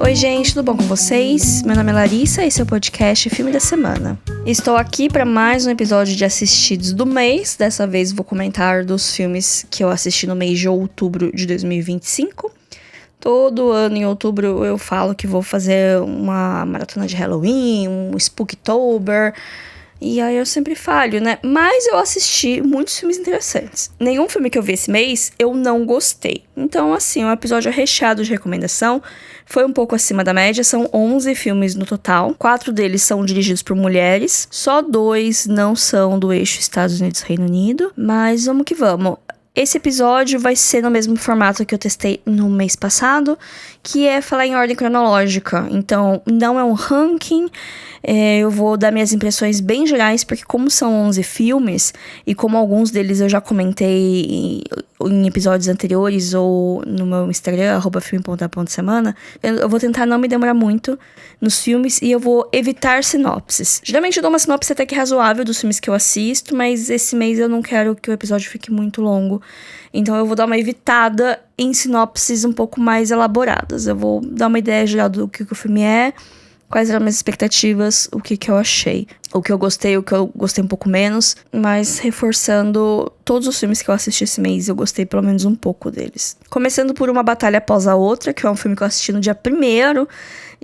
Oi gente, tudo bom com vocês? Meu nome é Larissa e esse é o podcast Filme da Semana. Estou aqui para mais um episódio de assistidos do mês. Dessa vez vou comentar dos filmes que eu assisti no mês de outubro de 2025. Todo ano em outubro eu falo que vou fazer uma maratona de Halloween, um Spooktober. E aí eu sempre falho, né? Mas eu assisti muitos filmes interessantes. Nenhum filme que eu vi esse mês eu não gostei. Então, assim, um episódio recheado de recomendação. Foi um pouco acima da média, são 11 filmes no total. 4 deles são dirigidos por mulheres. Só 2 não são do eixo Estados Unidos-Reino Unido. Mas vamos que vamos. Esse episódio vai ser no mesmo formato que eu testei no mês passado, que é falar em ordem cronológica. Então, não é um ranking, eu vou dar minhas impressões bem gerais, porque como são 11 filmes, e como alguns deles eu já comentei em episódios anteriores, ou no meu Instagram, @filme.a.semana, eu vou tentar não me demorar muito nos filmes, e eu vou evitar sinopses. Geralmente eu dou uma sinopse até que razoável dos filmes que eu assisto, mas esse mês eu não quero que o episódio fique muito longo. Então eu vou dar uma evitada em sinopses um pouco mais elaboradas. Eu vou dar uma ideia geral do que o filme é, quais eram minhas expectativas, o que eu achei. O que eu gostei, o que eu gostei um pouco menos. Mas reforçando, todos os filmes que eu assisti esse mês, eu gostei pelo menos um pouco deles. Começando por Uma Batalha Após a Outra, que é um filme que eu assisti no dia 1º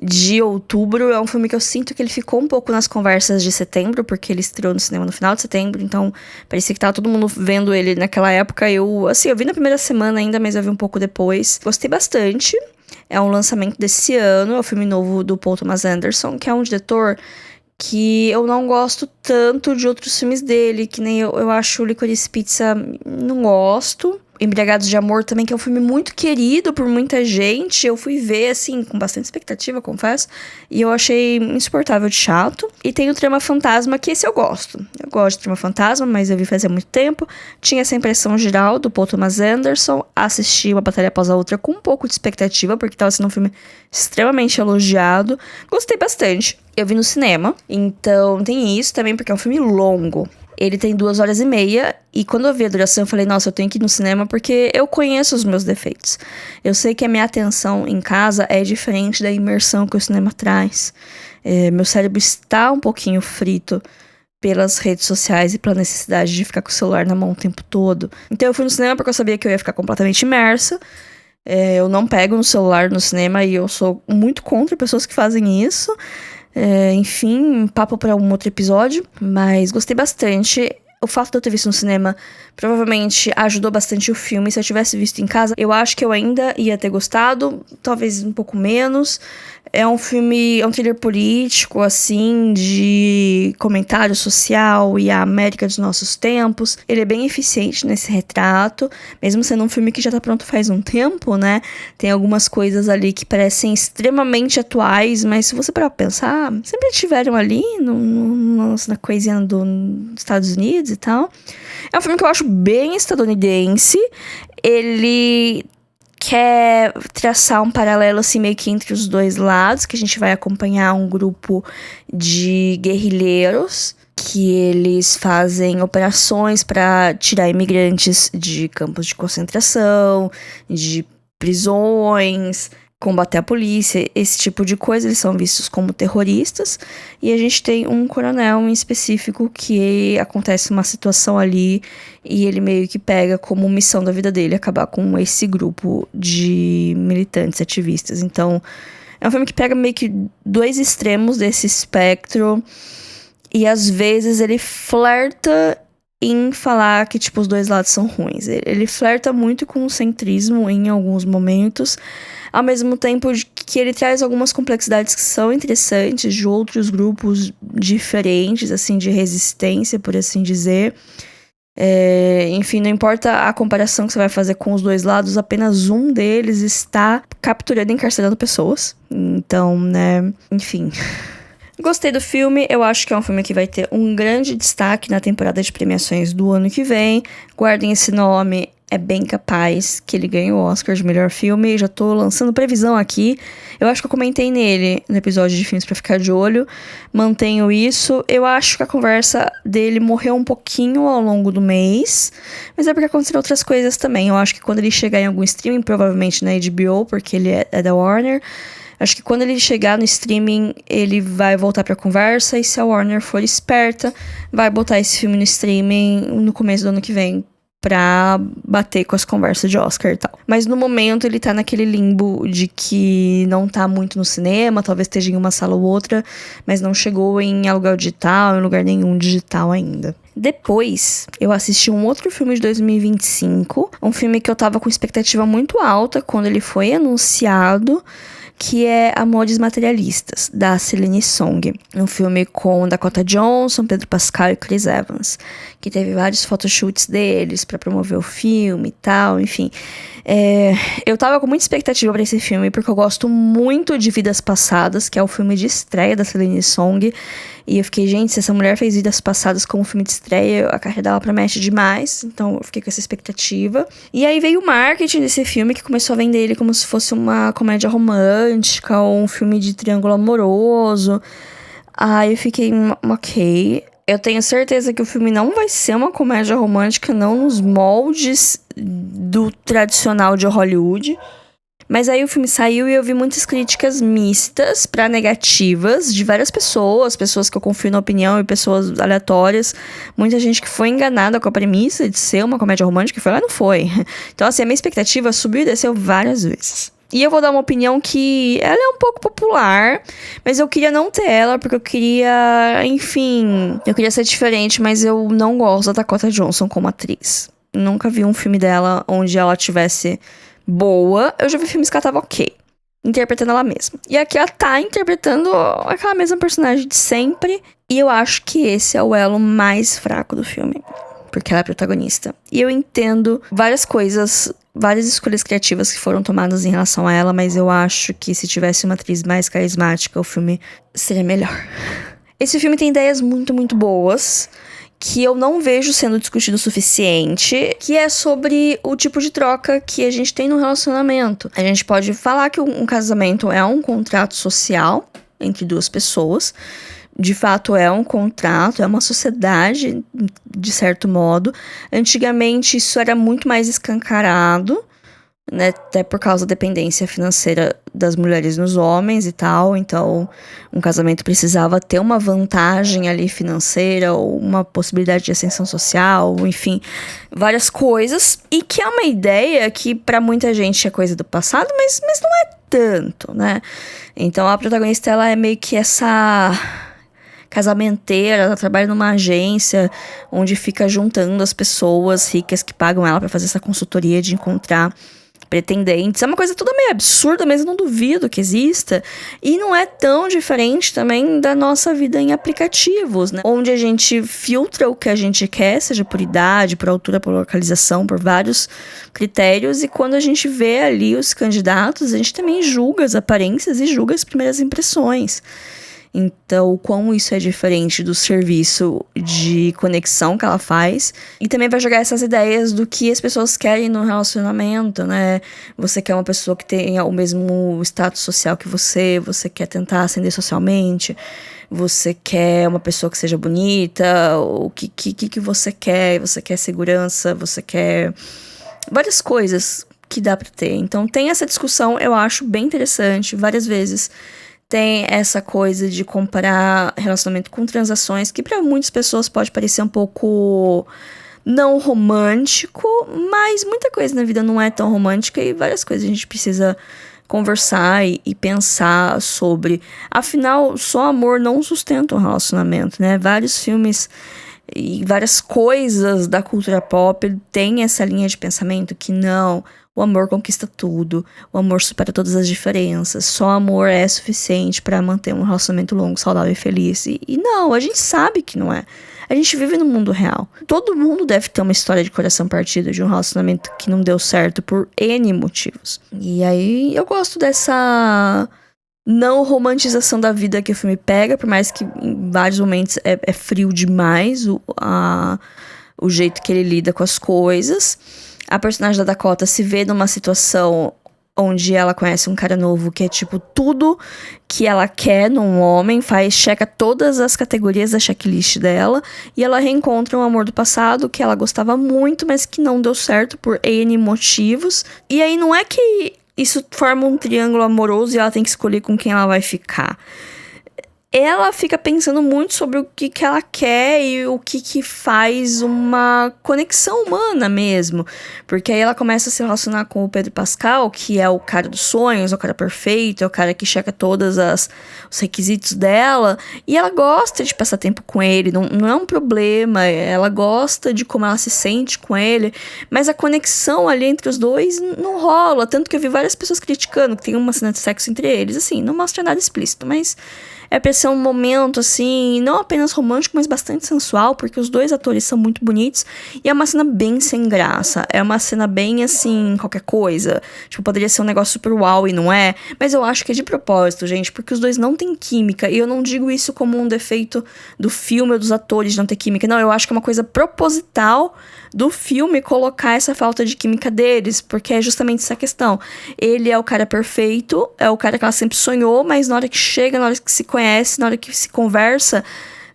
de outubro. É um filme que eu sinto que ele ficou um pouco nas conversas de setembro, porque ele estreou no cinema no final de setembro, então parecia que tava todo mundo vendo ele naquela época. Eu vi na primeira semana ainda, mas eu vi um pouco depois. Gostei bastante. É um lançamento desse ano, é o filme novo do Paul Thomas Anderson, que é um diretor que eu não gosto tanto de outros filmes dele, que nem eu acho Licorice Pizza, não gosto. Embriagados de Amor também, que é um filme muito querido por muita gente. Eu fui ver, assim, com bastante expectativa, confesso. E eu achei insuportável de chato. E tem o Trama Fantasma, que esse eu gosto. Eu gosto de Trama Fantasma, mas eu vi fazia muito tempo. Tinha essa impressão geral do Paul Thomas Anderson. Assisti Uma Batalha Após a Outra com um pouco de expectativa, porque estava sendo um filme extremamente elogiado. Gostei bastante. Eu vi no cinema, então tem isso também, porque é um filme longo. Ele tem 2h30, e quando eu vi a duração, eu falei, nossa, eu tenho que ir no cinema porque eu conheço os meus defeitos. Eu sei que a minha atenção em casa é diferente da imersão que o cinema traz. Meu cérebro está um pouquinho frito pelas redes sociais e pela necessidade de ficar com o celular na mão o tempo todo. Então eu fui no cinema porque eu sabia que eu ia ficar completamente imersa. Eu não pego no celular no cinema e eu sou muito contra pessoas que fazem isso. Enfim, papo para um outro episódio, mas gostei bastante. O fato de eu ter visto no cinema provavelmente ajudou bastante o filme. Se eu tivesse visto em casa, eu acho que eu ainda ia ter gostado, talvez um pouco menos. É um filme, é um thriller político, assim, de comentário social e a América dos nossos tempos. Ele é bem eficiente nesse retrato, mesmo sendo um filme que já tá pronto faz um tempo, né? Tem algumas coisas ali que parecem extremamente atuais, mas se você parar pra pensar, sempre estiveram ali na coisinha dos Estados Unidos e tal. É um filme que eu acho bem estadunidense. Ele quer traçar um paralelo, assim, meio que entre os dois lados, que a gente vai acompanhar um grupo de guerrilheiros que eles fazem operações para tirar imigrantes de campos de concentração, de prisões, combater a polícia, esse tipo de coisa. Eles são vistos como terroristas. E a gente tem um coronel em específico que acontece uma situação ali e ele meio que pega como missão da vida dele acabar com esse grupo de militantes ativistas. Então, é um filme que pega meio que dois extremos desse espectro e às vezes ele flerta em falar que, tipo, os dois lados são ruins. Ele flerta muito com o centrismo em alguns momentos, ao mesmo tempo que ele traz algumas complexidades que são interessantes de outros grupos diferentes, assim, de resistência, por assim dizer. Enfim, não importa a comparação que você vai fazer com os dois lados, apenas um deles está capturando e encarcerando pessoas. Então, né, enfim. Gostei do filme, eu acho que é um filme que vai ter um grande destaque na temporada de premiações do ano que vem. Guardem esse nome, é bem capaz que ele ganhe o Oscar de melhor filme. Já tô lançando previsão aqui. Eu acho que eu comentei nele no episódio de filmes pra ficar de olho. Mantenho isso. Eu acho que a conversa dele morreu um pouquinho ao longo do mês. Mas é porque aconteceram outras coisas também. Eu acho que quando ele chegar em algum streaming, provavelmente na HBO, porque ele é da Warner... Acho que quando ele chegar no streaming, ele vai voltar pra conversa. E se a Warner for esperta, vai botar esse filme no streaming no começo do ano que vem. Pra bater com as conversas de Oscar e tal. Mas no momento ele tá naquele limbo de que não tá muito no cinema. Talvez esteja em uma sala ou outra. Mas não chegou em aluguel digital, em lugar nenhum digital ainda. Depois, eu assisti um outro filme de 2025. Um filme que eu tava com expectativa muito alta quando ele foi anunciado, que é Amores Materialistas, da Celine Song. Um filme com Dakota Johnson, Pedro Pascal e Chris Evans, que teve vários photoshoots deles pra promover o filme e tal, enfim. Eu tava com muita expectativa pra esse filme, porque eu gosto muito de Vidas Passadas, que é o filme de estreia da Celine Song. E eu fiquei, gente, se essa mulher fez Vidas Passadas como filme de estreia, a carreira dela promete demais. Então eu fiquei com essa expectativa. E aí veio o marketing desse filme, que começou a vender ele como se fosse uma comédia romântica ou um filme de triângulo amoroso. Aí eu fiquei, ok. Eu tenho certeza que o filme não vai ser uma comédia romântica, não nos moldes do tradicional de Hollywood. Mas aí o filme saiu e eu vi muitas críticas mistas pra negativas de várias pessoas que eu confio na opinião e pessoas aleatórias. Muita gente que foi enganada com a premissa de ser uma comédia romântica e foi lá, não foi. Então assim, a minha expectativa subiu e desceu várias vezes. E eu vou dar uma opinião que ela é um pouco popular, mas eu queria não ter ela, porque eu queria, enfim, eu queria ser diferente, mas eu não gosto da Dakota Johnson como atriz. Nunca vi um filme dela onde ela tivesse boa. Eu já vi filmes que ela tava ok, interpretando ela mesma. E aqui ela tá interpretando aquela mesma personagem de sempre, e eu acho que esse é o elo mais fraco do filme, porque ela é protagonista. E eu entendo várias coisas, várias escolhas criativas que foram tomadas em relação a ela, mas eu acho que se tivesse uma atriz mais carismática, o filme seria melhor. Esse filme tem ideias muito, muito boas, que eu não vejo sendo discutido o suficiente, que é sobre o tipo de troca que a gente tem no relacionamento. A gente pode falar que um casamento é um contrato social entre duas pessoas. De fato, é um contrato, é uma sociedade, de certo modo. Antigamente, isso era muito mais escancarado, né? Até por causa da dependência financeira das mulheres nos homens e tal. Então, um casamento precisava ter uma vantagem ali financeira, ou uma possibilidade de ascensão social, enfim, várias coisas. E que é uma ideia que pra muita gente é coisa do passado, mas não é tanto, né? Então, a protagonista, ela é meio que essa casamenteira, ela trabalha numa agência onde fica juntando as pessoas ricas que pagam ela pra fazer essa consultoria de encontrar pretendentes. É uma coisa toda meio absurda, mas eu não duvido que exista. E não é tão diferente também da nossa vida em aplicativos, né? Onde a gente filtra o que a gente quer, seja por idade, por altura, por localização, por vários critérios. E quando a gente vê ali os candidatos, a gente também julga as aparências e julga as primeiras impressões. Então, como isso é diferente do serviço de conexão que ela faz. E também vai jogar essas ideias do que as pessoas querem no relacionamento, né? Você quer uma pessoa que tenha o mesmo status social que você quer tentar ascender socialmente, você quer uma pessoa que seja bonita, o que você quer? Você quer segurança, você quer várias coisas que dá pra ter. Então, tem essa discussão, eu acho bem interessante, várias vezes. Tem essa coisa de comparar relacionamento com transações, que para muitas pessoas pode parecer um pouco não romântico, mas muita coisa na vida não é tão romântica e várias coisas a gente precisa conversar e pensar sobre. Afinal, só amor não sustenta um relacionamento, né? Vários filmes e várias coisas da cultura pop têm essa linha de pensamento que não, o amor conquista tudo, o amor supera todas as diferenças, só amor é suficiente pra manter um relacionamento longo, saudável e feliz. E não, a gente sabe que não é. A gente vive no mundo real. Todo mundo deve ter uma história de coração partido, de um relacionamento que não deu certo por N motivos. E aí eu gosto dessa não romantização da vida que o filme pega, por mais que em vários momentos é frio demais o jeito que ele lida com as coisas. a personagem da Dakota se vê numa situação onde ela conhece um cara novo que é, tipo, tudo que ela quer num homem, checa todas as categorias da checklist dela, e ela reencontra um amor do passado que ela gostava muito, mas que não deu certo por N motivos. E aí não é que isso forma um triângulo amoroso e ela tem que escolher com quem ela vai ficar. Ela fica pensando muito sobre o que ela quer e o que faz uma conexão humana mesmo. Porque aí ela começa a se relacionar com o Pedro Pascal, que é o cara dos sonhos, é o cara perfeito, é o cara que checa todos os requisitos dela. E ela gosta de passar tempo com ele, não é um problema. Ela gosta de como ela se sente com ele. Mas a conexão ali entre os dois não rola. Tanto que eu vi várias pessoas criticando que tem uma cena de sexo entre eles. Assim, não mostra nada explícito, mas é pra ser um momento, assim, não apenas romântico, mas bastante sensual, porque os dois atores são muito bonitos. E é uma cena bem sem graça. É uma cena bem, assim, qualquer coisa. Tipo, poderia ser um negócio super uau e não é. Mas eu acho que é de propósito, gente, porque os dois não têm química. E eu não digo isso como um defeito do filme ou dos atores de não ter química. Não, eu acho que é uma coisa proposital do filme colocar essa falta de química deles, porque é justamente essa questão. Ele é o cara perfeito, é o cara que ela sempre sonhou, mas na hora que chega, na hora que se conhece, na hora que se conversa,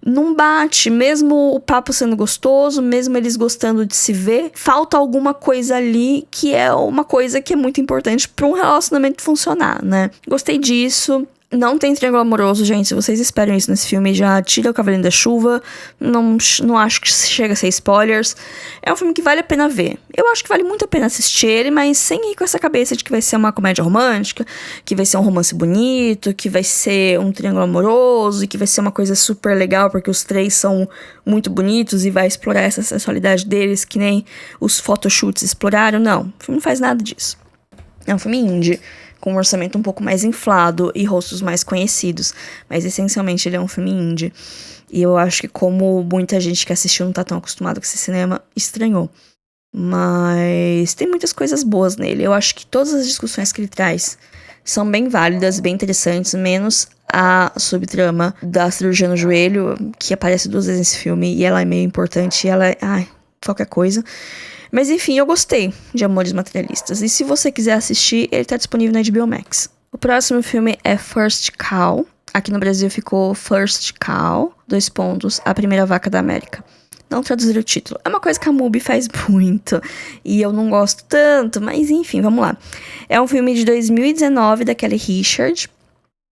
não bate. Mesmo o papo sendo gostoso, mesmo eles gostando de se ver, falta alguma coisa ali que é uma coisa que é muito importante para um relacionamento funcionar, né? Gostei disso. Não tem triângulo amoroso, gente. Se vocês esperam isso nesse filme, já tira o Cavalinho da Chuva. Não acho que chega a ser spoilers. É um filme que vale a pena ver. Eu acho que vale muito a pena assistir ele, mas sem ir com essa cabeça de que vai ser uma comédia romântica, que vai ser um romance bonito, que vai ser um triângulo amoroso, e que vai ser uma coisa super legal porque os três são muito bonitos e vai explorar essa sensualidade deles, que nem os photoshoots exploraram. Não, o filme não faz nada disso. É um filme indie, com um orçamento um pouco mais inflado e rostos mais conhecidos. Mas, essencialmente, ele é um filme indie. E eu acho que, como muita gente que assistiu não tá tão acostumado com esse cinema, estranhou. Mas tem muitas coisas boas nele. Eu acho que todas as discussões que ele traz são bem válidas, bem interessantes, menos a subtrama da cirurgia no joelho, que aparece 2 vezes nesse filme, e ela é meio importante, e ela é... qualquer coisa. Mas enfim, eu gostei de Amores Materialistas. E se você quiser assistir, ele tá disponível na HBO Max. O próximo filme é First Cow. Aqui no Brasil ficou First Cow, : A Primeira Vaca da América. Não traduzir o título. É uma coisa que a MUBI faz muito. E eu não gosto tanto, mas enfim, vamos lá. É um filme de 2019 da Kelly Reichardt.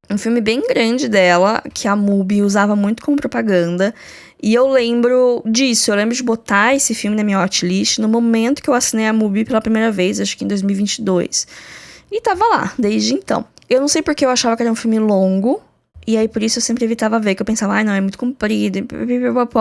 Um filme bem grande dela, que a MUBI usava muito como propaganda. E eu lembro disso, eu lembro de botar esse filme na minha watchlist no momento que eu assinei a MUBI pela primeira vez, acho que em 2022. E tava lá, desde então. Eu não sei porque eu achava que era um filme longo, e aí por isso eu sempre evitava ver, que eu pensava, não, é muito comprido,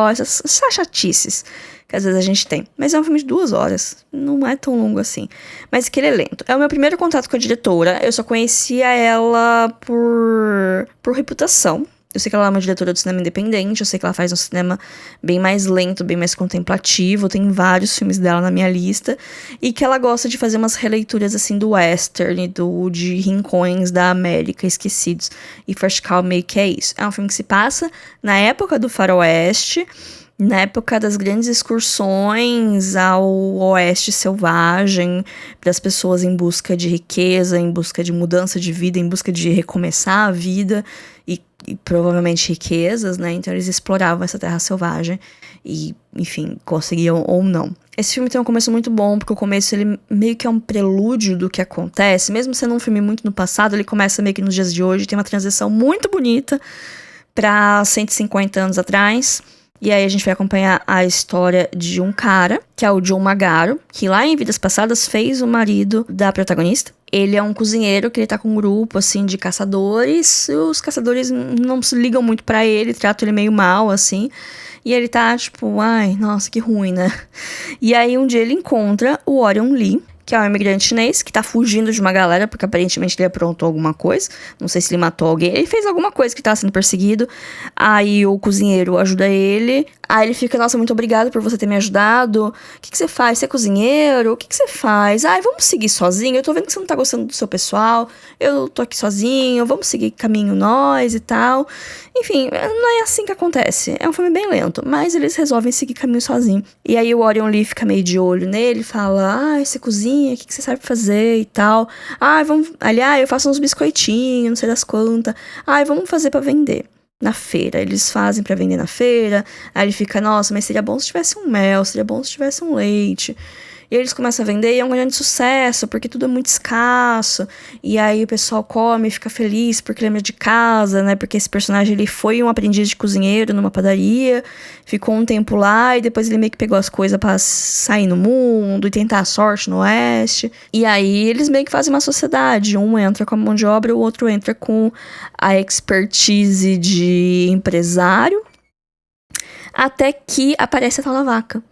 essas chatices que às vezes a gente tem. Mas é um filme de 2 horas, não é tão longo assim. Mas que ele é lento. É o meu primeiro contato com a diretora, eu só conhecia ela por reputação. Eu sei que ela é uma diretora do cinema independente, eu sei que ela faz um cinema bem mais lento, bem mais contemplativo, tem vários filmes dela na minha lista, e que ela gosta de fazer umas releituras, assim, do western, de rincões da América esquecidos, e First Cow meio que é isso. É um filme que se passa na época do faroeste, na época das grandes excursões ao oeste selvagem, das pessoas em busca de riqueza, em busca de mudança de vida, em busca de recomeçar a vida, e provavelmente riquezas, né? Então eles exploravam essa terra selvagem e, enfim, conseguiam ou não. Esse filme tem um começo muito bom, porque o começo ele meio que é um prelúdio do que acontece. Mesmo sendo um filme muito no passado, ele começa meio que nos dias de hoje, tem uma transição muito bonita para 150 anos atrás. E aí a gente vai acompanhar a história de um cara, que é o John Magaro, que lá em vidas passadas fez o marido da protagonista. Ele é um cozinheiro que ele tá com um grupo, assim, de caçadores. E os caçadores não se ligam muito pra ele, tratam ele meio mal, assim. E ele tá, tipo, ai, nossa, que ruim, né? E aí um dia ele encontra o Orion Lee, que é um imigrante chinês, que tá fugindo de uma galera, porque aparentemente ele aprontou alguma coisa. Não sei se ele matou alguém. Ele fez alguma coisa que tá sendo perseguido. Aí o cozinheiro ajuda ele Aí ele fica, nossa, muito obrigado por você ter me ajudado. O que você faz? Você é cozinheiro? O que você faz? Ai, vamos seguir sozinho? Eu tô vendo que você não tá gostando do seu pessoal. Eu tô aqui sozinho. Vamos seguir caminho nós e tal. Enfim, não é assim que acontece. É um filme bem lento, mas eles resolvem seguir caminho sozinho. E aí o Orion Lee fica meio de olho nele, fala, ai, você cozinha? O que você sabe fazer e tal? Ai, vamos... Aliás, eu faço uns biscoitinhos, não sei das quantas. Ai, vamos fazer pra vender. Na feira, eles fazem pra vender na feira. Aí ele fica, nossa, mas seria bom se tivesse um mel, seria bom se tivesse um leite. E eles começam a vender e é um grande sucesso, porque tudo é muito escasso. E aí o pessoal come e fica feliz porque lembra de casa, né? Porque esse personagem, ele foi um aprendiz de cozinheiro numa padaria, ficou um tempo lá e depois ele meio que pegou as coisas pra sair no mundo e tentar a sorte no oeste. E aí eles meio que fazem uma sociedade. Um entra com a mão de obra, o outro entra com a expertise de empresário. Até que aparece a tal da vaca.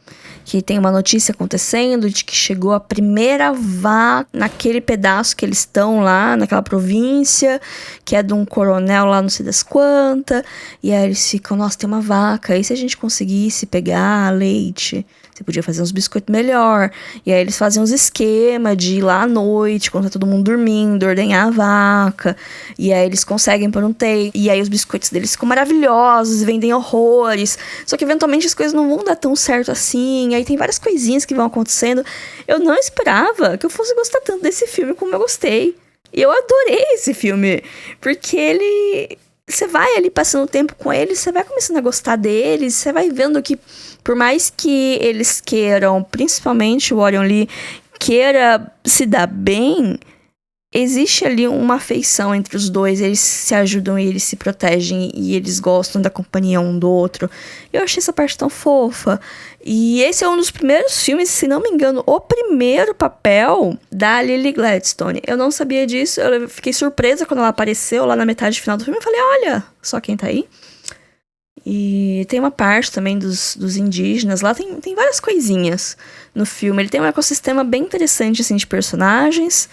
Que tem uma notícia acontecendo de que chegou a primeira vaca naquele pedaço que eles estão lá, naquela província, que é de um coronel lá não sei das quantas. E aí eles ficam, nossa, tem uma vaca. E se a gente conseguisse pegar leite? Você podia fazer uns biscoitos melhor. E aí eles fazem uns esquemas de ir lá à noite, quando tá todo mundo dormindo, ordenhar a vaca. E aí eles conseguem por um tempo. E aí os biscoitos deles ficam maravilhosos, vendem horrores. Só que eventualmente as coisas não vão dar tão certo assim. Aí tem várias coisinhas que vão acontecendo. Eu não esperava que eu fosse gostar tanto desse filme como eu gostei. E eu adorei esse filme. Porque ele... Você vai ali passando o tempo com eles, você vai começando a gostar deles, você vai vendo que, por mais que eles queiram, principalmente o Orion Lee, queira se dar bem, existe ali uma afeição entre os dois, eles se ajudam e eles se protegem e eles gostam da companhia um do outro. Eu achei essa parte tão fofa. E esse é um dos primeiros filmes, se não me engano, o primeiro papel da Lily Gladstone. Eu não sabia disso, eu fiquei surpresa quando ela apareceu lá na metade final do filme. Eu falei, olha, só quem tá aí. E tem uma parte também dos indígenas. Lá tem várias coisinhas no filme. Ele tem um ecossistema bem interessante, assim, de personagens.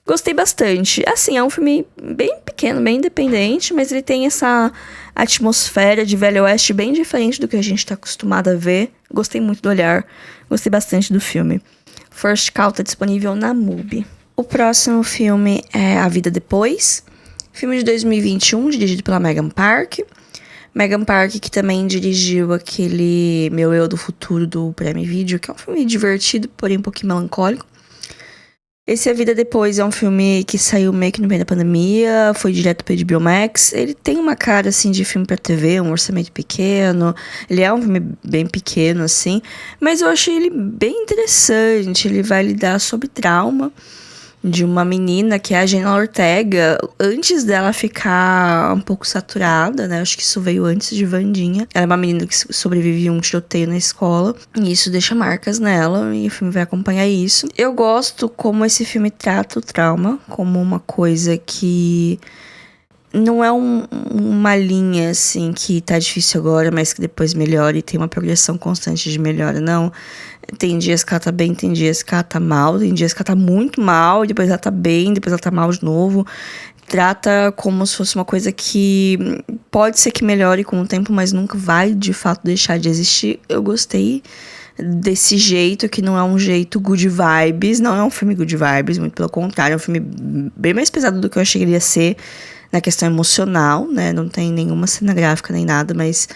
Gostei bastante. Assim, é um filme bem pequeno, bem independente, mas ele tem essa atmosfera de Velho Oeste bem diferente do que a gente tá acostumado a ver. Gostei muito do olhar. Gostei bastante do filme. First Call tá disponível na MUBI. O próximo filme é A Vida Depois. Filme de 2021, dirigido pela Megan Park. Megan Park, que também dirigiu aquele Meu Eu do Futuro do Prime Video, que é um filme divertido, porém um pouquinho melancólico. Esse A Vida Depois é um filme que saiu meio que no meio da pandemia, foi direto pra HBO Max. Ele tem uma cara, assim, de filme pra TV, um orçamento pequeno. Ele é um filme bem pequeno, assim, mas eu achei ele bem interessante. Ele vai lidar sobre trauma de uma menina que é a Jenna Ortega, antes dela ficar um pouco saturada, né? Acho que isso veio antes de Wandinha. Ela é uma menina que sobrevive a um tiroteio na escola, e isso deixa marcas nela, e o filme vai acompanhar isso. Eu gosto como esse filme trata o trauma, como uma coisa que não é uma linha, assim, que tá difícil agora, mas que depois melhora e tem uma progressão constante de melhora, não. Tem dias que ela tá bem, tem dias que ela tá mal, tem dias que ela tá muito mal, e depois ela tá bem, depois ela tá mal de novo. Trata como se fosse uma coisa que pode ser que melhore com o tempo, mas nunca vai, de fato, deixar de existir. Eu gostei desse jeito, que não é um jeito good vibes, não é um filme good vibes, muito pelo contrário, é um filme bem mais pesado do que eu achei que ele ia ser na questão emocional, né? Não tem nenhuma cena gráfica nem nada, mas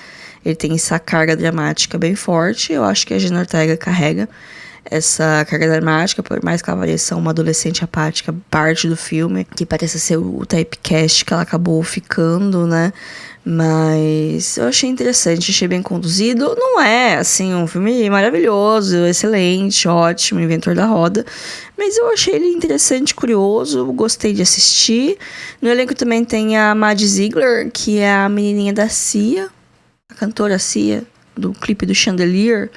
ele tem essa carga dramática bem forte. Eu acho que a Jenna Ortega carrega essa carga dramática, por mais que ela pareça uma adolescente apática, parte do filme, que parece ser o typecast que ela acabou ficando, né? Mas eu achei interessante, achei bem conduzido. Não é, assim, um filme maravilhoso, excelente, ótimo, inventor da roda. Mas eu achei ele interessante, curioso, gostei de assistir. No elenco também tem a Maddie Ziegler, que é a menininha da Cia, a cantora Cia, do clipe do Chandelier.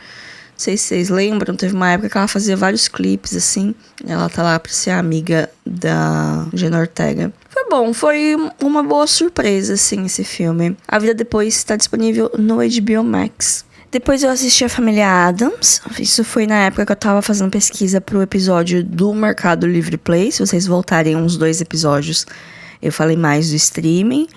Não sei se vocês lembram, teve uma época que ela fazia vários clipes, assim. Ela tá lá pra ser amiga da Jenna Ortega. Foi bom, foi uma boa surpresa, assim, esse filme. A Vida Depois está disponível no HBO Max. Depois eu assisti a Família Addams. Isso foi na época que eu tava fazendo pesquisa pro episódio do Mercado Livre Play. Se vocês voltarem uns 2 episódios, eu falei mais do streaming.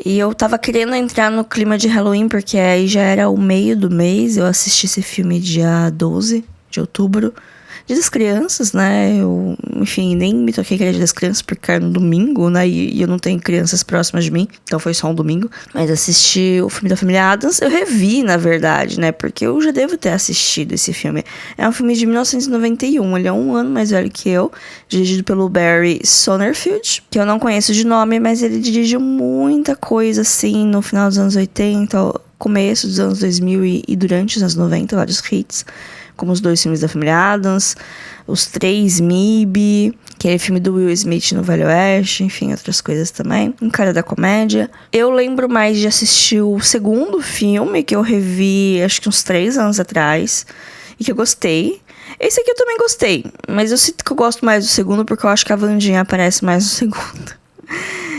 E eu tava querendo entrar no clima de Halloween, porque aí já era o meio do mês. Eu assisti esse filme dia 12 de outubro. Dia das Crianças, né? Eu, enfim, nem me toquei que era Dia das Crianças, porque era no domingo, né? E eu não tenho crianças próximas de mim, então foi só um domingo. Mas assisti o filme da família Addams. Eu revi, na verdade, né? Porque eu já devo ter assistido esse filme. É um filme de 1991, ele é um ano mais velho que eu. Dirigido pelo Barry Sonnenfeld, que eu não conheço de nome, mas ele dirigiu muita coisa, assim, no final dos anos 80, começo dos anos 2000 e durante os anos 90, vários hits, como os 2 filmes da família Addams, os 3 MIB, aquele filme do Will Smith no Velho Oeste, enfim, outras coisas também. Um cara da comédia. Eu lembro mais de assistir o segundo filme, que eu revi acho que uns 3 anos atrás, e que eu gostei. Esse aqui eu também gostei, mas eu sinto que eu gosto mais do segundo porque eu acho que a Wandinha aparece mais no segundo.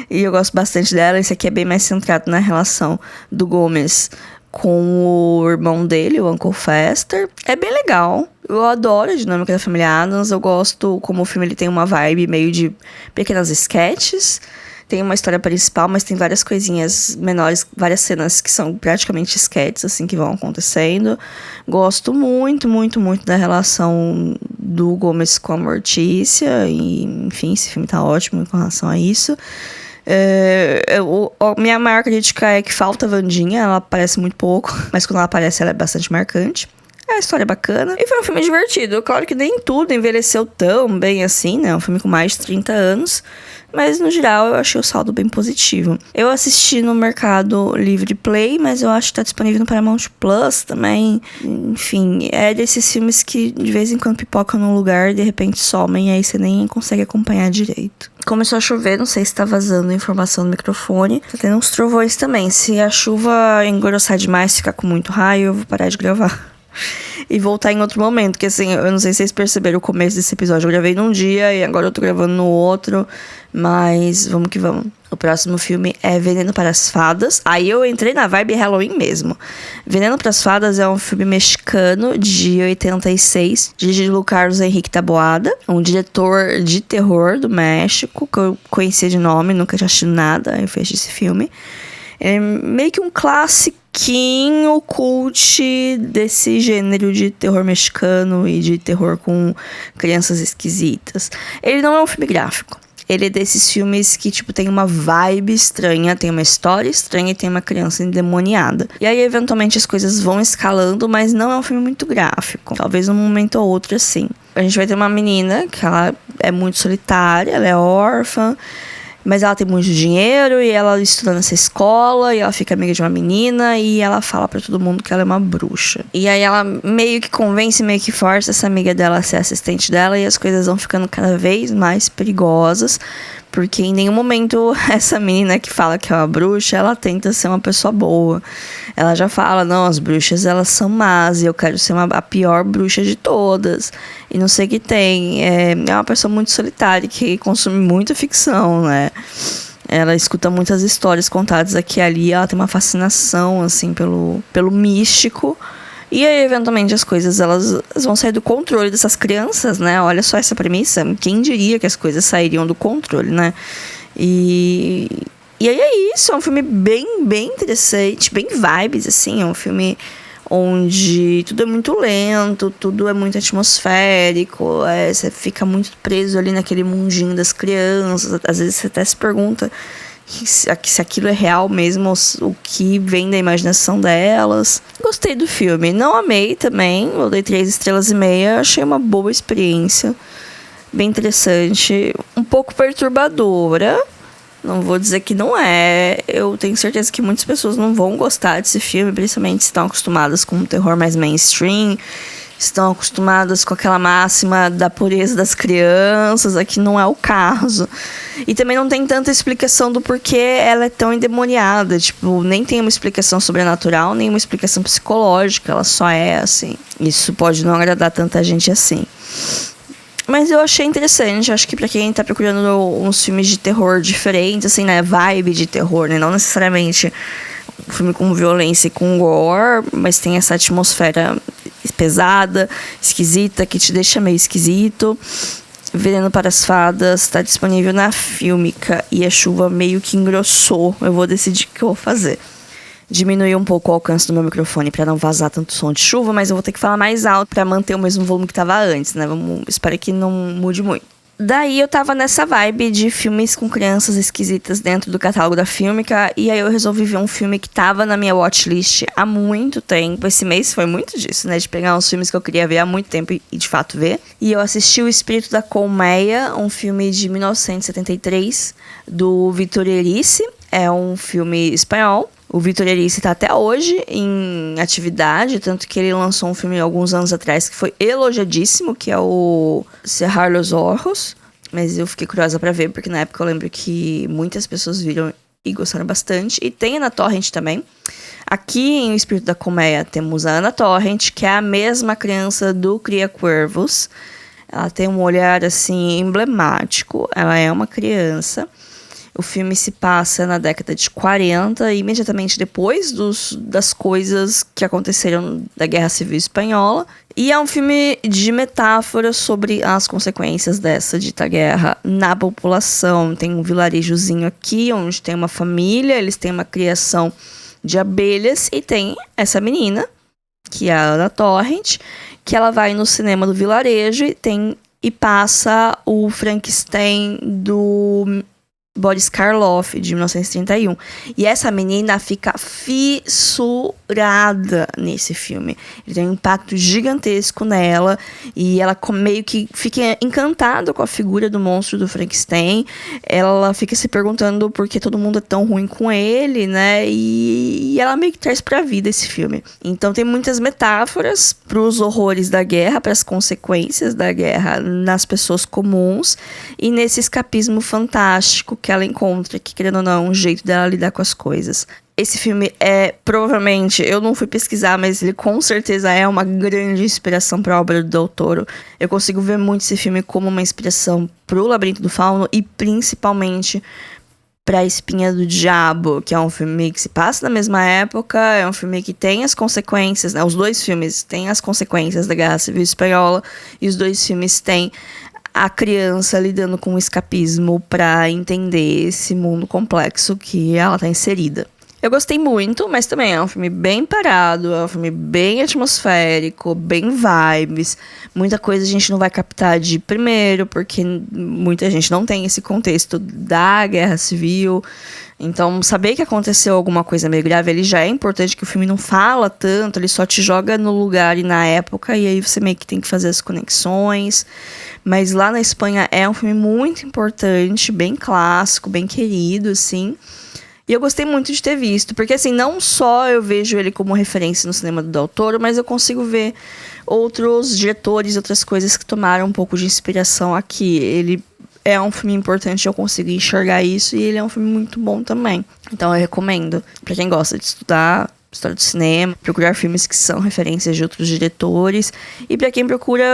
E eu gosto bastante dela. Esse aqui é bem mais centrado na relação do Gomes com o irmão dele, o Uncle Fester. É bem legal. Eu adoro a dinâmica da família Addams. Eu gosto como o filme ele tem uma vibe meio de pequenas sketches. Tem uma história principal, mas tem várias coisinhas menores, várias cenas que são praticamente sketches, assim, que vão acontecendo. Gosto muito, muito, muito da relação do Gomes com a Mortícia. E, enfim, esse filme tá ótimo com relação a isso. A minha maior crítica é que falta a Wandinha, ela aparece muito pouco, mas quando ela aparece ela é bastante marcante. A história é bacana. E foi um filme divertido. Claro que nem tudo envelheceu tão bem assim, né? Um filme com mais de 30 anos. Mas, no geral, eu achei o saldo bem positivo. Eu assisti no Mercado Livre Play, mas eu acho que tá disponível no Paramount Plus também. Enfim, é desses filmes que de vez em quando pipocam num lugar e de repente somem, e aí você nem consegue acompanhar direito. Começou a chover, não sei se tá vazando informação no microfone. Tá tendo uns trovões também. Se a chuva engrossar demais, ficar com muito raio, eu vou parar de gravar. E voltar em outro momento, porque assim, eu não sei se vocês perceberam o começo desse episódio. Eu gravei num dia e agora eu tô gravando no outro. Mas vamos que vamos. O próximo filme é Veneno para as Fadas. Aí eu entrei na vibe Halloween mesmo. Veneno para as Fadas é um filme mexicano de 86, dirigido pelo Carlos Henrique Taboada, um diretor de terror do México, que eu conhecia de nome, nunca tinha assistido nada. Eu fiz esse filme. É meio que um classiquinho cult desse gênero de terror mexicano e de terror com crianças esquisitas. Ele não é um filme gráfico. Ele é desses filmes que, tipo, tem uma vibe estranha, tem uma história estranha e tem uma criança endemoniada. E aí, eventualmente, as coisas vão escalando, mas não é um filme muito gráfico. Talvez um momento ou outro, assim. A gente vai ter uma menina que ela é muito solitária, ela é órfã, mas ela tem muito dinheiro e ela estuda nessa escola e ela fica amiga de uma menina e ela fala pra todo mundo que ela é uma bruxa. E aí ela meio que convence, meio que força essa amiga dela a ser assistente dela e as coisas vão ficando cada vez mais perigosas. Porque em nenhum momento essa menina que fala que é uma bruxa, ela tenta ser uma pessoa boa. Ela já fala, não, as bruxas elas são más e eu quero ser a pior bruxa de todas. E não sei o que tem. É uma pessoa muito solitária que consome muita ficção, né? Ela escuta muitas histórias contadas aqui e ali. Ela tem uma fascinação, assim, pelo místico. E aí, eventualmente, as coisas elas vão sair do controle dessas crianças, né? Olha só essa premissa. Quem diria que as coisas sairiam do controle, né? E aí é isso. É um filme bem, bem interessante. Bem vibes, assim. É um filme onde tudo é muito lento, tudo é muito atmosférico. Você fica muito preso ali naquele mundinho das crianças. Às vezes você até se pergunta se aquilo é real mesmo, o que vem da imaginação delas. Gostei do filme, não amei também, eu dei 3,5 estrelas, achei uma boa experiência, bem interessante, um pouco perturbadora, não vou dizer que não é, eu tenho certeza que muitas pessoas não vão gostar desse filme, principalmente se estão acostumadas com um terror mais mainstream, estão acostumadas com aquela máxima da pureza das crianças, aqui não é o caso. E também não tem tanta explicação do porquê ela é tão endemoniada, tipo, nem tem uma explicação sobrenatural, nem uma explicação psicológica, ela só é assim. Isso pode não agradar tanta gente assim. Mas eu achei interessante, acho que pra quem tá procurando uns filmes de terror diferentes, assim, né, vibe de terror, né, não necessariamente um filme com violência e com gore, mas tem essa atmosfera pesada, esquisita, que te deixa meio esquisito. Veneno para as Fadas tá disponível na Fílmica e a chuva meio que engrossou. Eu vou decidir o que eu vou fazer. Diminuir um pouco o alcance do meu microfone para não vazar tanto som de chuva, mas eu vou ter que falar mais alto para manter o mesmo volume que tava antes, né? Espero que não mude muito. Daí eu tava nessa vibe de filmes com crianças esquisitas dentro do catálogo da Fílmica, e aí eu resolvi ver um filme que tava na minha watchlist há muito tempo. Esse mês foi muito disso, né? De pegar uns filmes que eu queria ver há muito tempo e de fato ver. E eu assisti O Espírito da Colmeia, um filme de 1973, do Vítor Erice. É um filme espanhol. O Vítor Erice está até hoje em atividade, tanto que ele lançou um filme alguns anos atrás que foi elogiadíssimo, que é o Cerrar los Ojos. Mas eu fiquei curiosa para ver, porque na época eu lembro que muitas pessoas viram e gostaram bastante. E tem na Torrent também. Aqui em O Espírito da Colmeia temos a Ana Torrent, que é a mesma criança do Cria Cuervos. Ela tem um olhar, assim, emblemático. Ela é uma criança. O filme se passa na década de 40, imediatamente depois das coisas que aconteceram da Guerra Civil Espanhola. E é um filme de metáfora sobre as consequências dessa dita guerra na população. Tem um vilarejozinho aqui, onde tem uma família, eles têm uma criação de abelhas, e tem essa menina, que é a Ana Torrent, que ela vai no cinema do vilarejo e passa o Frankenstein do Boris Karloff, de 1931. E essa menina fica fissurada nesse filme. Ele tem um impacto gigantesco nela. E ela meio que fica encantada com a figura do monstro do Frankenstein. Ela fica se perguntando por que todo mundo é tão ruim com ele, né? E ela meio que traz pra vida esse filme. Então tem muitas metáforas pros horrores da guerra, pras consequências da guerra nas pessoas comuns. E nesse escapismo fantástico que ela encontra, que querendo ou não, é um jeito dela lidar com as coisas. Esse filme é, provavelmente, eu não fui pesquisar, mas ele com certeza é uma grande inspiração para a obra do Del Toro. Eu consigo ver muito esse filme como uma inspiração pro Labirinto do Fauno e principalmente para A Espinha do Diabo, que é um filme que se passa na mesma época, é um filme que tem as consequências, né? Os dois filmes têm as consequências da Guerra Civil Espanhola e os dois filmes têm a criança lidando com o escapismo para entender esse mundo complexo que ela tá inserida. Eu gostei muito, mas também é um filme bem parado, é um filme bem atmosférico, bem vibes. Muita coisa a gente não vai captar de primeiro, porque muita gente não tem esse contexto da Guerra Civil. Então, saber que aconteceu alguma coisa meio grave, ele já é importante, que o filme não fala tanto, ele só te joga no lugar e na época, e aí você meio que tem que fazer as conexões. Mas lá na Espanha é um filme muito importante, bem clássico, bem querido, assim. E eu gostei muito de ter visto, porque assim, não só eu vejo ele como referência no cinema do Del Toro, mas eu consigo ver outros diretores, outras coisas que tomaram um pouco de inspiração aqui. Ele é um filme importante, eu consigo enxergar isso, e ele é um filme muito bom também. Então eu recomendo, pra quem gosta de estudar história do cinema, procurar filmes que são referências de outros diretores, e para quem procura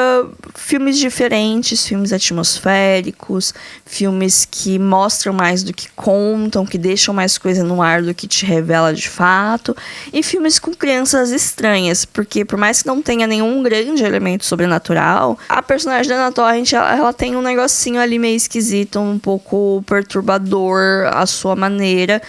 filmes diferentes, filmes atmosféricos, filmes que mostram mais do que contam, que deixam mais coisa no ar do que te revela de fato, e filmes com crianças estranhas, porque por mais que não tenha nenhum grande elemento sobrenatural, a personagem da Ana Torrent, ela tem um negocinho ali meio esquisito, um pouco perturbador à sua maneira,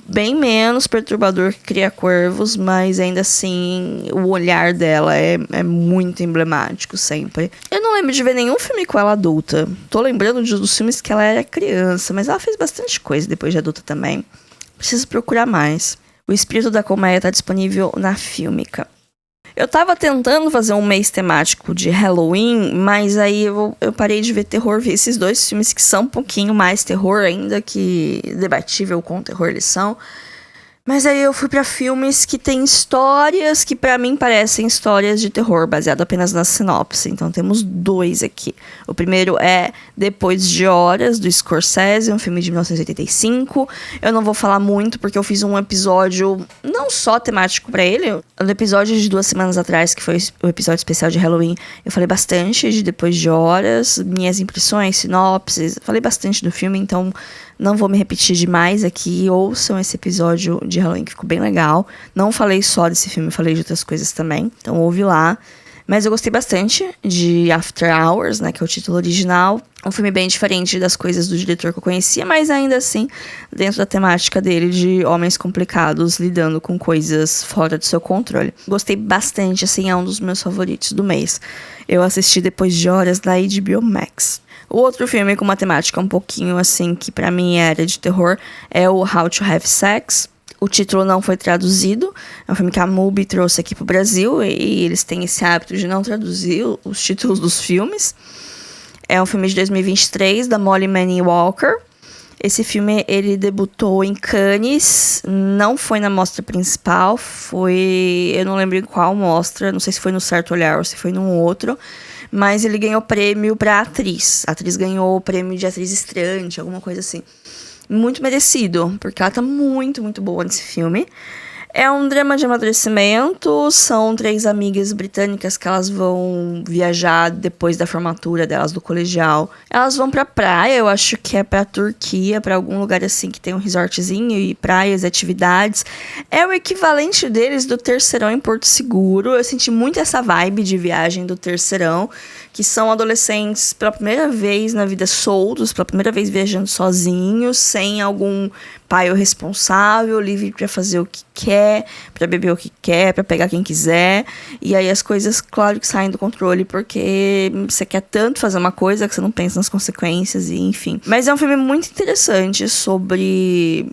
bem menos perturbador que Cria Cuervos, mas ainda assim o olhar dela é muito emblemático sempre. Eu não lembro de ver nenhum filme com ela adulta. Tô lembrando dos filmes que ela era criança, mas ela fez bastante coisa depois de adulta também. Preciso procurar mais. O Espírito da Colmeia tá disponível na Fílmica. Eu tava tentando fazer um mês temático de Halloween, mas aí eu parei de ver terror, vi esses dois filmes que são um pouquinho mais terror, ainda que debatível quão terror eles são. Mas aí eu fui pra filmes que tem histórias que pra mim parecem histórias de terror, baseado apenas na sinopse. Então temos dois aqui. O primeiro é Depois de Horas, do Scorsese, um filme de 1985. Eu não vou falar muito porque eu fiz um episódio não só temático pra ele. No episódio de 2 semanas atrás, que foi o episódio especial de Halloween, eu falei bastante de Depois de Horas, minhas impressões, sinopses. Falei bastante do filme, então não vou me repetir demais aqui. Ouçam esse episódio de Halloween, que ficou bem legal. Não falei só desse filme, falei de outras coisas também. Então ouve lá. Mas eu gostei bastante de After Hours, né, que é o título original. Um filme bem diferente das coisas do diretor que eu conhecia, mas ainda assim, dentro da temática dele de homens complicados lidando com coisas fora do seu controle. Gostei bastante, assim, é um dos meus favoritos do mês. Eu assisti depois de horas da HBO Max. O outro filme com uma temática um pouquinho, assim, que pra mim era de terror, é o How to Have Sex. O título não foi traduzido, é um filme que a MUBI trouxe aqui pro Brasil, e eles têm esse hábito de não traduzir os títulos dos filmes. É um filme de 2023, da Molly Manning Walker. Esse filme, ele debutou em Cannes, não foi na mostra principal, foi... eu não lembro em qual mostra, não sei se foi no Certo Olhar ou se foi num outro, mas ele ganhou prêmio pra atriz. A atriz ganhou o prêmio de atriz estreante, alguma coisa assim. Muito merecido, porque ela tá muito, muito boa nesse filme. É um drama de amadurecimento, são 3 amigas britânicas que elas vão viajar depois da formatura delas do colegial. Elas vão pra praia, eu acho que é pra Turquia, pra algum lugar assim que tem um resortzinho e praias, atividades. É o equivalente deles do Terceirão em Porto Seguro. Eu senti muito essa vibe de viagem do Terceirão, que são adolescentes pela primeira vez na vida soltos, pela primeira vez viajando sozinhos, sem algum pai ou responsável, livre pra fazer o que quer, pra beber o que quer, pra pegar quem quiser. E aí as coisas, claro que saem do controle, porque você quer tanto fazer uma coisa que você não pensa nas consequências, e enfim. Mas é um filme muito interessante sobre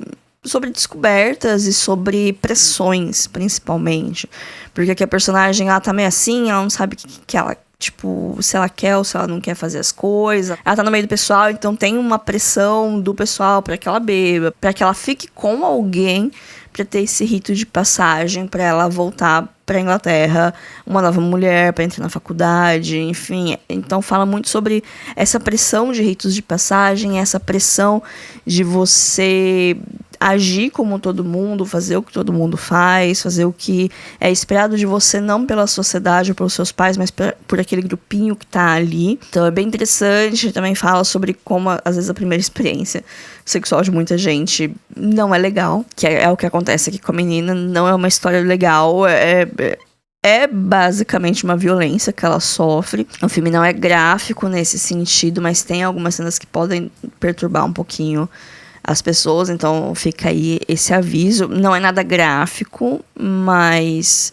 descobertas e sobre pressões, principalmente. Porque aqui a personagem, ela tá meio assim, ela não sabe o que ela... tipo, se ela quer ou se ela não quer fazer as coisas. Ela tá no meio do pessoal, então tem uma pressão do pessoal pra que ela beba, pra que ela fique com alguém, pra ter esse rito de passagem, pra ela voltar pra Inglaterra, uma nova mulher, pra entrar na faculdade, enfim. Então fala muito sobre essa pressão de ritos de passagem, essa pressão de você agir como todo mundo, fazer o que todo mundo faz, fazer o que é esperado de você, não pela sociedade ou pelos seus pais, mas por aquele grupinho que tá ali. Então é bem interessante, também fala sobre como, às vezes, a primeira experiência sexual de muita gente não é legal, que é o que acontece aqui com a menina, não é uma história legal, é basicamente uma violência que ela sofre. O filme não é gráfico nesse sentido, mas tem algumas cenas que podem perturbar um pouquinho as pessoas, então fica aí esse aviso. Não é nada gráfico, mas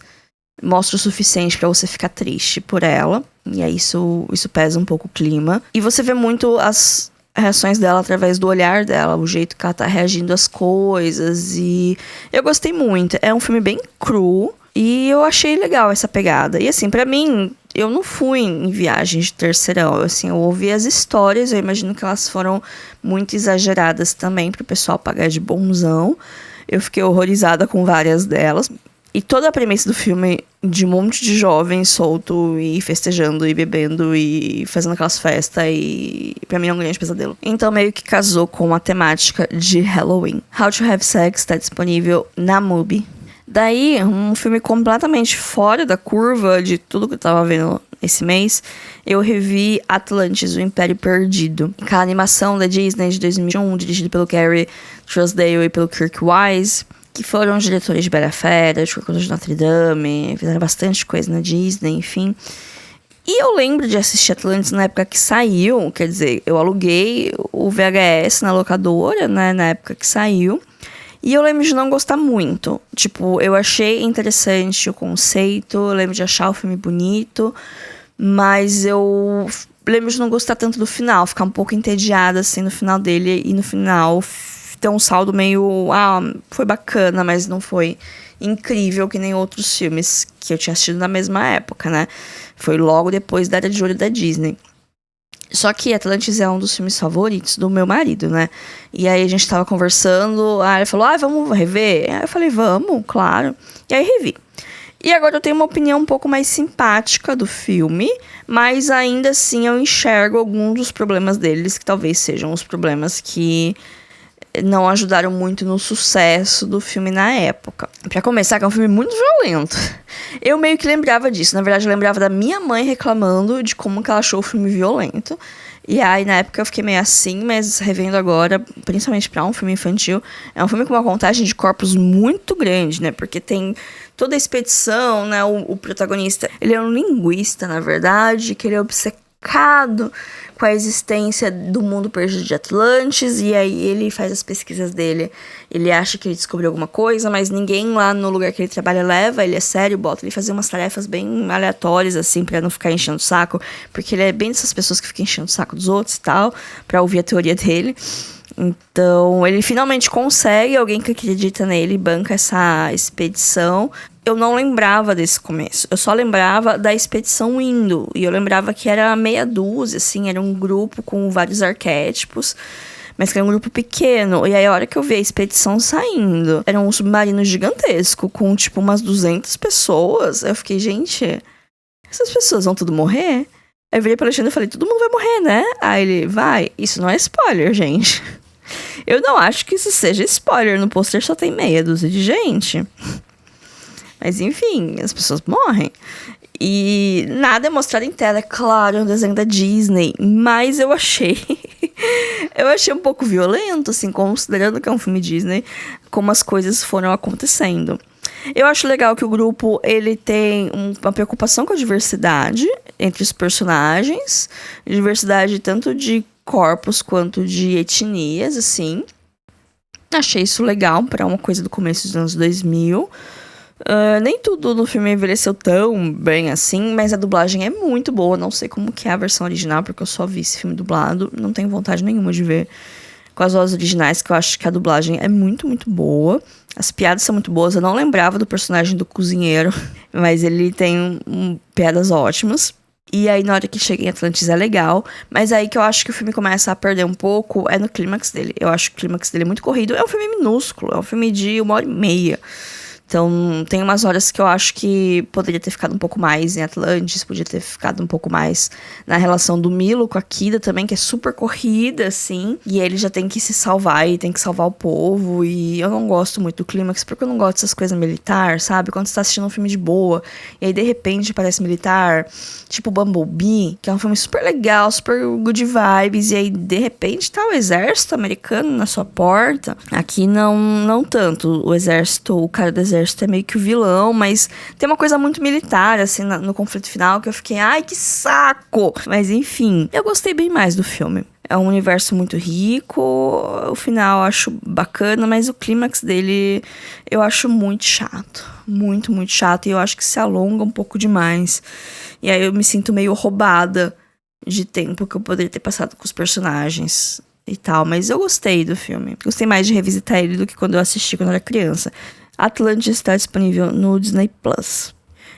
mostra o suficiente pra você ficar triste por ela. E aí isso pesa um pouco o clima. E você vê muito as reações dela através do olhar dela, o jeito que ela tá reagindo às coisas. E eu gostei muito. É um filme bem cru e eu achei legal essa pegada. E assim, pra mim, eu não fui em viagens de terceirão, assim, eu ouvi as histórias, eu imagino que elas foram muito exageradas também pro pessoal pagar de bonzão. Eu fiquei horrorizada com várias delas. E toda a premissa do filme, de um monte de jovens solto e festejando e bebendo e fazendo aquelas festas, e pra mim é um grande pesadelo. Então meio que casou com a temática de Halloween. How to Have Sex tá disponível na MUBI. Daí, um filme completamente fora da curva de tudo que eu tava vendo esse mês, eu revi Atlantis, o Império Perdido. Aquela animação da Disney de 2001, dirigido pelo Gary Trousdale e pelo Kirk Wise, que foram os diretores de Bela Fera, de Crocodilo de Notre Dame, fizeram bastante coisa na Disney, enfim. E eu lembro de assistir Atlantis na época que saiu, quer dizer, eu aluguei o VHS na locadora, né, na época que saiu. E eu lembro de não gostar muito. Tipo, eu achei interessante o conceito, eu lembro de achar o filme bonito, mas eu lembro de não gostar tanto do final, ficar um pouco entediada, assim, no final dele, e no final ter um saldo meio... foi bacana, mas não foi incrível que nem outros filmes que eu tinha assistido na mesma época, né? Foi logo depois da Era de Ouro da Disney. Só que Atlantis é um dos filmes favoritos do meu marido, né? E aí a gente tava conversando, aí ele falou, vamos rever? Aí eu falei, vamos, claro. E aí revi. E agora eu tenho uma opinião um pouco mais simpática do filme, mas ainda assim eu enxergo alguns dos problemas deles, que talvez sejam os problemas que não ajudaram muito no sucesso do filme na época. Pra começar, que é um filme muito violento. Eu meio que lembrava disso. Na verdade, eu lembrava da minha mãe reclamando de como que ela achou o filme violento. E aí, na época, eu fiquei meio assim, mas revendo agora, principalmente pra um filme infantil, é um filme com uma contagem de corpos muito grande, né? Porque tem toda a expedição, né? O protagonista, ele é um linguista, na verdade, que ele é obcecado com a existência do mundo perdido de Atlantis, e aí ele faz as pesquisas dele. Ele acha que ele descobriu alguma coisa, mas ninguém lá no lugar que ele trabalha leva ele a sério, bota ele fazer umas tarefas bem aleatórias, assim, pra não ficar enchendo o saco, porque ele é bem dessas pessoas que ficam enchendo o saco dos outros e tal, pra ouvir a teoria dele. Então, ele finalmente consegue alguém que acredita nele, banca essa expedição. Eu não lembrava desse começo. Eu só lembrava da expedição indo. E eu lembrava que era meia dúzia, assim. Era um grupo com vários arquétipos. Mas que era um grupo pequeno. E aí, a hora que eu vi a expedição saindo, era um submarino gigantesco. Com, tipo, umas 200 pessoas. Eu fiquei, gente, essas pessoas vão tudo morrer? Aí eu virei pra Alexandre e falei, todo mundo vai morrer, né? Aí ele, vai. Isso não é spoiler, gente. Eu não acho que isso seja spoiler. No pôster só tem meia dúzia de gente. Mas enfim, as pessoas morrem. E nada é mostrado em tela, é claro, é um desenho da Disney. Mas eu achei... eu achei um pouco violento, assim, considerando que é um filme Disney, como as coisas foram acontecendo. Eu acho legal que o grupo, ele tem uma preocupação com a diversidade entre os personagens. Diversidade tanto de corpos quanto de etnias, assim. Achei isso legal para uma coisa do começo dos anos 2000. Nem tudo no filme envelheceu tão bem assim, mas a dublagem é muito boa. Não sei como que é a versão original, porque eu só vi esse filme dublado. Não tenho vontade nenhuma de ver com as vozes originais, que eu acho que a dublagem é muito, muito boa. As piadas são muito boas. Eu não lembrava do personagem do cozinheiro, mas ele tem piadas ótimas. E aí, na hora que chega em Atlantis é legal. Mas aí que eu acho que o filme começa a perder um pouco é no clímax dele. Eu acho que o clímax dele é muito corrido. É um filme minúsculo, é um filme de 1h30. Então, tem umas horas que eu acho que poderia ter ficado um pouco mais em Atlantis, podia ter ficado um pouco mais na relação do Milo com a Kida também, que é super corrida, assim. E ele já tem que se salvar e tem que salvar o povo. E eu não gosto muito do clímax, porque eu não gosto dessas coisas militar, sabe? Quando você tá assistindo um filme de boa, e aí de repente parece militar, tipo Bumblebee, que é um filme super legal, super good vibes, e aí de repente tá o exército americano na sua porta. Aqui não tanto. O exército, o cara do exército é meio que o vilão, mas tem uma coisa muito militar, assim, no conflito final, que eu fiquei, ai, que saco! Mas enfim, eu gostei bem mais do filme. É um universo muito rico, o final eu acho bacana, mas o clímax dele eu acho muito chato. Muito, muito chato, e eu acho que se alonga um pouco demais. E aí eu me sinto meio roubada de tempo que eu poderia ter passado com os personagens e tal, mas eu gostei do filme. Gostei mais de revisitar ele do que quando eu assisti quando eu era criança. Atlantis está disponível no Disney Plus.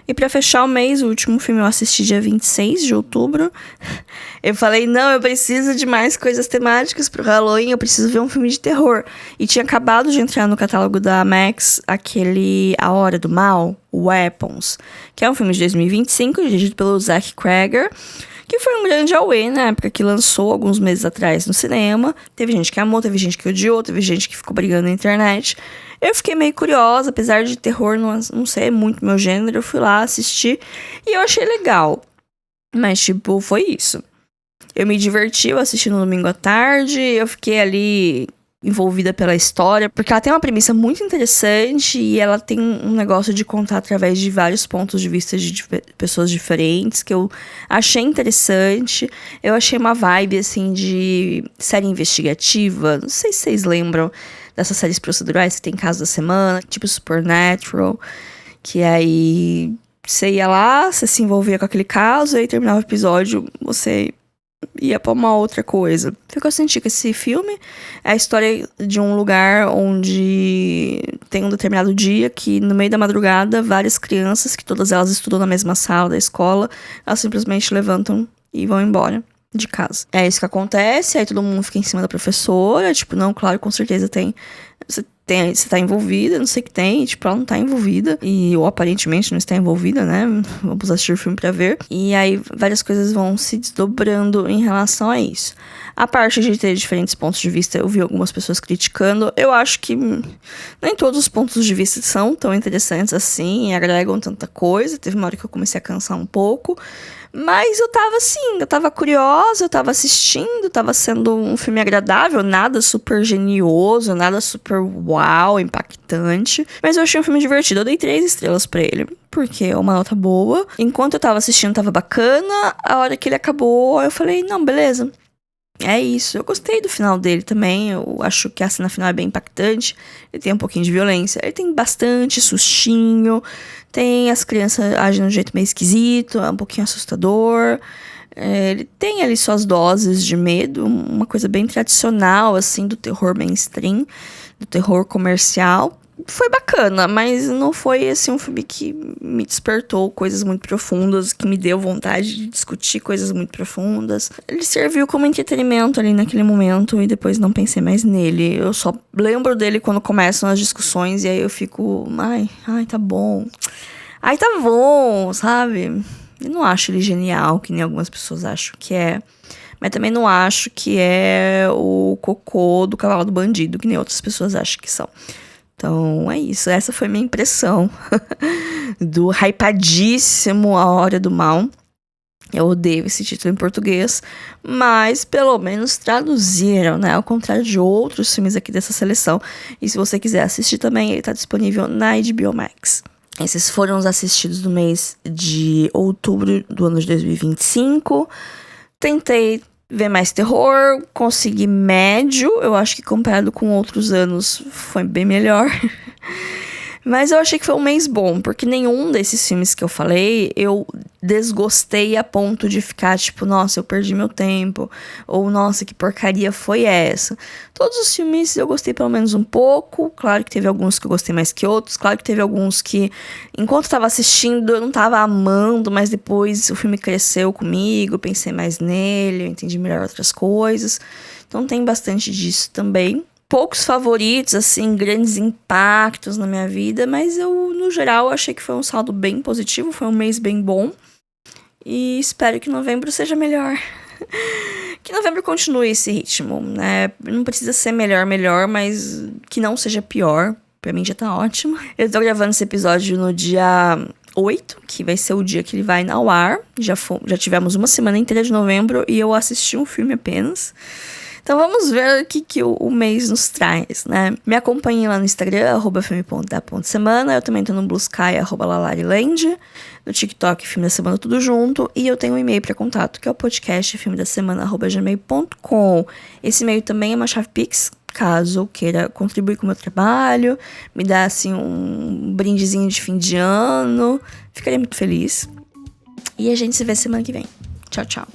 E pra fechar o mês, o último filme eu assisti dia 26 de outubro. Eu falei, não, eu preciso de mais coisas temáticas pro Halloween, eu preciso ver um filme de terror. E tinha acabado de entrar no catálogo da Max aquele A Hora do Mal, Weapons, que é um filme de 2025, dirigido pelo Zach Cregger, que foi um grande auê na época que lançou, alguns meses atrás, no cinema. Teve gente que amou, teve gente que odiou, teve gente que ficou brigando na internet. Eu fiquei meio curiosa, apesar de terror não ser muito meu gênero, eu fui lá assistir e eu achei legal. Mas, tipo, foi isso. Eu me diverti, eu assisti no domingo à tarde, eu fiquei ali envolvida pela história, porque ela tem uma premissa muito interessante e ela tem um negócio de contar através de vários pontos de vista de pessoas diferentes, que eu achei interessante. Eu achei uma vibe, assim, de série investigativa. Não sei se vocês lembram dessas séries procedurais que tem Caso da Semana, tipo Supernatural, que aí você ia lá, você se envolvia com aquele caso, e aí terminava o episódio, você ia pra uma outra coisa. Foi o que eu senti com esse filme. É a história de um lugar onde tem um determinado dia que, no meio da madrugada, várias crianças, que todas elas estudam na mesma sala da escola, elas simplesmente levantam e vão embora de casa. É isso que acontece, aí todo mundo fica em cima da professora, tipo, não, claro, com certeza você tá envolvida, não sei o que tem, tipo, ela não tá envolvida, ou aparentemente não está envolvida, né, vamos assistir o filme pra ver, e aí várias coisas vão se desdobrando em relação a isso. A parte de ter diferentes pontos de vista, eu vi algumas pessoas criticando. Eu acho que nem todos os pontos de vista são tão interessantes assim, agregam tanta coisa. Teve uma hora que eu comecei a cansar um pouco. Mas eu tava curiosa, eu tava assistindo, tava sendo um filme agradável, nada super genioso, nada super uau, impactante. Mas eu achei um filme divertido, eu dei 3 estrelas pra ele, porque é uma nota boa. Enquanto eu tava assistindo, tava bacana, a hora que ele acabou, eu falei, não, beleza. É isso, eu gostei do final dele também, eu acho que a cena final é bem impactante, ele tem um pouquinho de violência, ele tem bastante sustinho, tem as crianças agem de um jeito meio esquisito, é um pouquinho assustador, ele tem ali suas doses de medo, uma coisa bem tradicional, assim, do terror mainstream, do terror comercial. Foi bacana, mas não foi, assim, um filme que me despertou coisas muito profundas, que me deu vontade de discutir coisas muito profundas. Ele serviu como entretenimento ali naquele momento e depois não pensei mais nele. Eu só lembro dele quando começam as discussões e aí eu fico, ai, tá bom. Ai, tá bom, sabe? Eu não acho ele genial, que nem algumas pessoas acham que é. Mas também não acho que é o cocô do cavalo do bandido, que nem outras pessoas acham que são. Então, é isso. Essa foi minha impressão do hypadíssimo A Hora do Mal. Eu odeio esse título em português, mas pelo menos traduziram, né? Ao contrário de outros filmes aqui dessa seleção. E se você quiser assistir também, ele tá disponível na HBO Max. Esses foram os assistidos do mês de outubro do ano de 2025. Tentei ver mais terror, consegui médio. Eu acho que comparado com outros anos foi bem melhor. Mas eu achei que foi um mês bom, porque nenhum desses filmes que eu falei, eu desgostei a ponto de ficar tipo, nossa, eu perdi meu tempo, ou nossa, que porcaria foi essa. Todos os filmes eu gostei pelo menos um pouco, claro que teve alguns que eu gostei mais que outros, claro que teve alguns que, enquanto eu tava assistindo, eu não tava amando, mas depois o filme cresceu comigo, eu pensei mais nele, eu entendi melhor outras coisas. Então tem bastante disso também. Poucos favoritos, assim, grandes impactos na minha vida, mas eu, no geral, achei que foi um saldo bem positivo, foi um mês bem bom. E espero que novembro seja melhor. Que novembro continue esse ritmo, né? Não precisa ser melhor, mas que não seja pior. Pra mim já tá ótimo. Eu tô gravando esse episódio no dia 8, que vai ser o dia que ele vai ao ar. Já tivemos uma semana inteira de novembro e eu assisti um filme apenas. Então vamos ver o que o mês nos traz, né? Me acompanhe lá no Instagram, @filme.da.semana. Eu também tô no Blue Sky, @lalariland. No TikTok, Filme da Semana, tudo junto. E eu tenho um e-mail para contato, que é o podcast filmedasemana@gmail.com. Esse e-mail também é uma chave Pix, caso eu queira contribuir com o meu trabalho, me dar, assim, um brindezinho de fim de ano. Ficaria muito feliz. E a gente se vê semana que vem. Tchau, tchau.